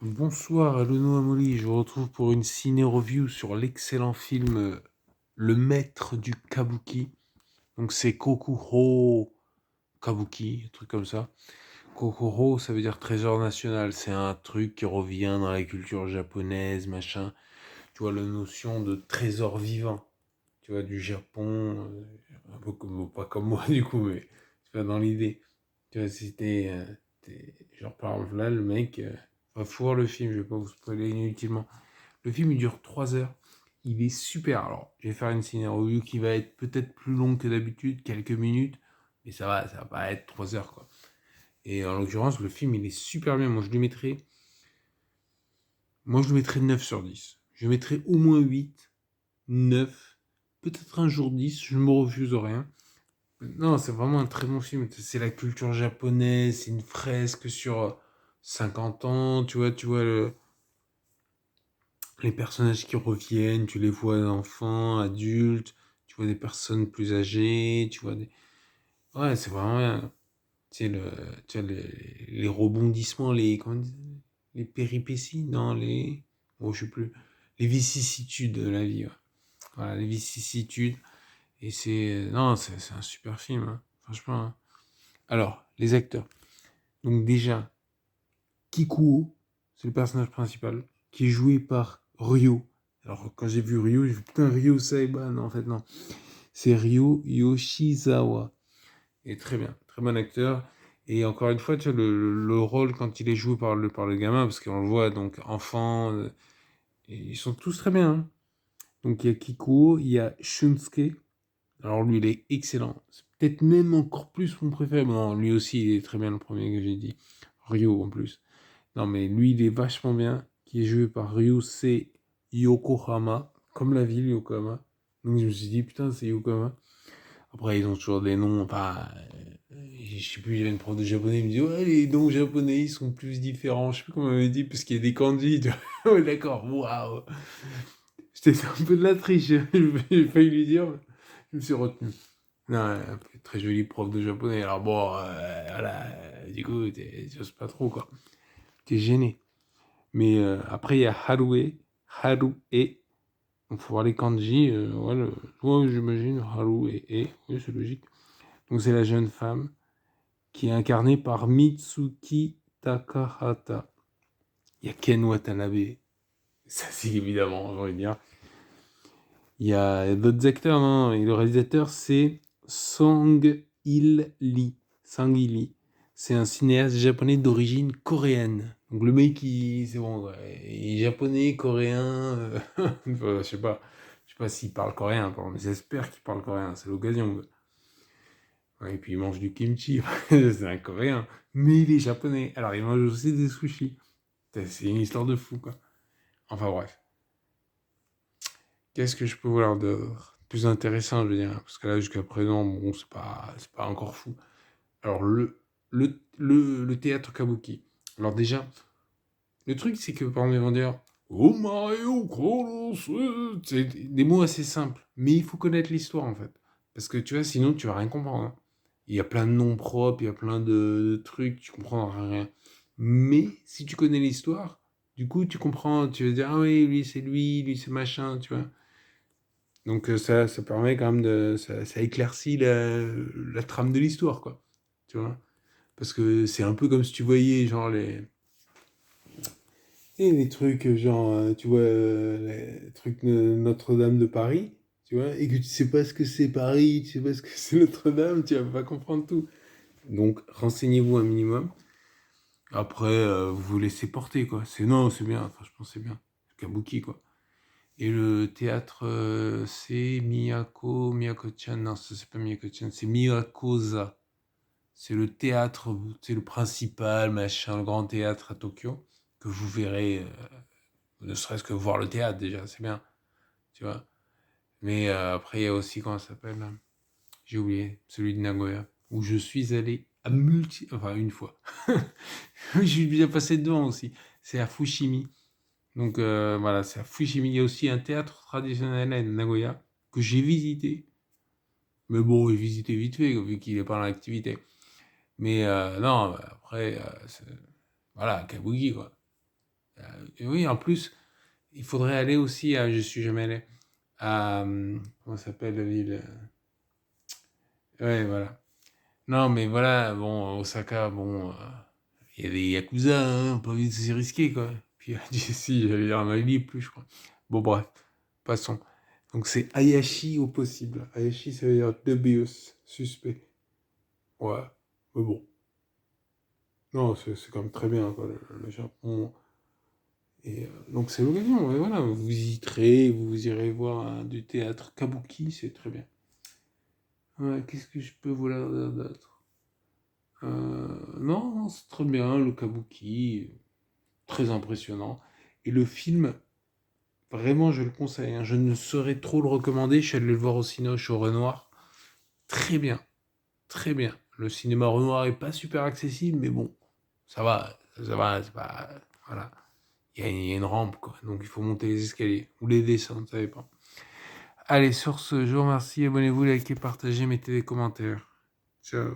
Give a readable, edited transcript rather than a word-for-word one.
Bonsoir Alono Amoli, je vous retrouve pour une ciné-review sur l'excellent film Le Maître du Kabuki. Donc c'est Kokuho Kabuki, un truc comme ça. Kokuho, ça veut dire trésor national, c'est un truc qui revient dans la culture japonaise, machin. Tu vois, la notion de trésor vivant, tu vois, du Japon, un peu comme, bon, pas comme moi du coup, mais tu vois, dans l'idée. Tu vois, c'était, genre par exemple là, le mec, faut voir le film, je vais pas vous spoiler inutilement. Le film il dure 3 heures, il est super. Alors, je vais faire une ciné-review qui va être peut-être plus longue que d'habitude, quelques minutes, mais ça va pas être 3 heures quoi. Et en l'occurrence, le film il est super bien. Moi je lui mettrais 9 sur 10. Je lui mettrais au moins 8, 9, peut-être un jour 10, je me refuse rien. Non, c'est vraiment un très bon film. C'est la culture japonaise, c'est une fresque sur 50 ans, tu vois les personnages qui reviennent, tu les vois enfants, adultes, tu vois des personnes plus âgées, tu vois des... Ouais, c'est vraiment bien. Tu sais, tu vois, les rebondissements, comment on dit, les péripéties, non, les... Bon, je sais plus. Les vicissitudes de la vie, ouais. Voilà, les vicissitudes. Et c'est... Non, c'est un super film, hein, franchement, hein. Alors, les acteurs. Donc déjà, Kikuo, c'est le personnage principal, qui est joué par Ryo. Alors quand j'ai vu Ryo, j'ai vu putain Ryo Saiba, non en fait non. C'est Ryo Yoshizawa. Et très bien, très bon acteur. Et encore une fois, tu vois, le rôle quand il est joué par le gamin, parce qu'on le voit donc enfant, et ils sont tous très bien, hein. Donc il y a Kikuo, il y a Shunsuke. Alors lui, il est excellent. C'est peut-être même encore plus mon préféré. Bon, non, lui aussi, il est très bien le premier que j'ai dit. Ryo en plus. Non, mais lui, il est vachement bien. Qui est joué par Ryusei Yokohama, comme la ville Yokohama. Donc je me suis dit, putain, c'est Yokohama. Après, ils ont toujours des noms. Enfin, je sais plus, il y avait une prof de japonais, il me dit, ouais, les noms japonais, ils sont plus différents. Je sais plus comment elle m'avait dit, parce qu'il y a des kanji. Tu vois. Ouais, d'accord, waouh. C'était un peu de la triche. J'ai failli lui dire, mais je me suis retenu. Non, très joli prof de japonais. Alors bon, voilà, du coup, j'ose pas trop, quoi. T'es gêné. Mais après, il y a Haru et. Donc, faut voir les kanji. Ouais, j'imagine. Haru et. Oui, c'est logique. Donc, c'est la jeune femme qui est incarnée par Mitsuki Takahata. Il y a Ken Watanabe. Ça, c'est évidemment, j'ai envie de dire. Il y a d'autres acteurs, non? Et le réalisateur, c'est Sang-il Lee. Sang-il Lee. C'est un cinéaste japonais d'origine coréenne. Donc le mec, c'est bon, ouais. Il est japonais, coréen. Enfin, je sais pas s'il parle coréen, pardon, mais j'espère qu'il parle coréen. C'est l'occasion, quoi. Ouais, et puis il mange du kimchi. C'est un coréen. Mais il est japonais. Alors il mange aussi des sushis. C'est une histoire de fou, quoi. Enfin bref. Qu'est-ce que je peux vous dire de plus intéressant, je veux dire, parce que là, jusqu'à présent, bon, c'est pas encore fou. Alors, le théâtre kabuki. Alors, déjà, le truc, c'est que, par exemple, ils vont dire Omae o korosu c'est des mots assez simples, mais il faut connaître l'histoire, en fait. Parce que, tu vois, sinon, tu vas rien comprendre, hein. Il y a plein de noms propres, il y a plein de trucs, tu comprends rien. Mais, si tu connais l'histoire, du coup, tu comprends, tu vas dire, ah oui, lui, c'est machin, tu vois. Donc ça permet quand même ça éclaircit la trame de l'histoire, quoi. Tu vois? Parce que c'est un peu comme si tu voyais, genre, tu sais, les trucs, genre, tu vois, les trucs de Notre-Dame de Paris, tu vois, et que tu sais pas ce que c'est Paris, tu sais pas ce que c'est Notre-Dame, tu vas pas comprendre tout. Donc, renseignez-vous un minimum. Après, vous vous laissez porter, quoi. Non, c'est bien, enfin, je pense que c'est bien. Kabuki, quoi. Et le théâtre, c'est Miyako-chan. Non, ça c'est pas Miyako-chan, c'est Miyakoza. C'est le théâtre, c'est le principal, machin, le grand théâtre à Tokyo, que vous verrez, ne serait-ce que voir le théâtre déjà, c'est bien, tu vois. Mais après, il y a aussi, comment ça s'appelle là. J'ai oublié, celui de Nagoya, où je suis allé enfin une fois. Je suis bien passé devant aussi. C'est à Fushimi. Donc voilà, c'est à Fushimi. Il y a aussi un théâtre traditionnel à Nagoya que j'ai visité. Mais bon, j'ai visité vite fait, vu qu'il est pas dans l'activité. Mais non, après, voilà, Kabuki, quoi. oui, en plus, il faudrait aller aussi à, je suis jamais allé, à, comment s'appelle la ville? Ouais, voilà. Non, mais voilà, bon, Osaka, bon, il y a des yakuza, hein, pas envie de se risquer, quoi. Puis, si, j'allais dire Mali, plus, je crois. Bon, bref, passons. Donc, c'est Hayashi au possible. Hayashi, ça veut dire dubious, suspect. Ouais, mais bon. Non, c'est quand même très bien, quoi, le Japon. Et donc, c'est l'occasion, et voilà, vous visiterez, vous irez voir du théâtre kabuki, c'est très bien. Ouais, qu'est-ce que je peux vous dire d'autre? Non, non, c'est très bien, le kabuki, très impressionnant. Et le film, vraiment, je le conseille, hein, je ne saurais trop le recommander. Je suis allé le voir au Cinoche au Renoir. Très bien, très bien. Le cinéma Renoir est pas super accessible, mais bon, ça va, c'est pas. Voilà. Il y a une rampe, quoi. Donc il faut monter les escaliers. Ou les descendre, ça dépend. Allez, sur ce, je vous remercie. Abonnez-vous, likez, partagez, mettez des commentaires. Ciao.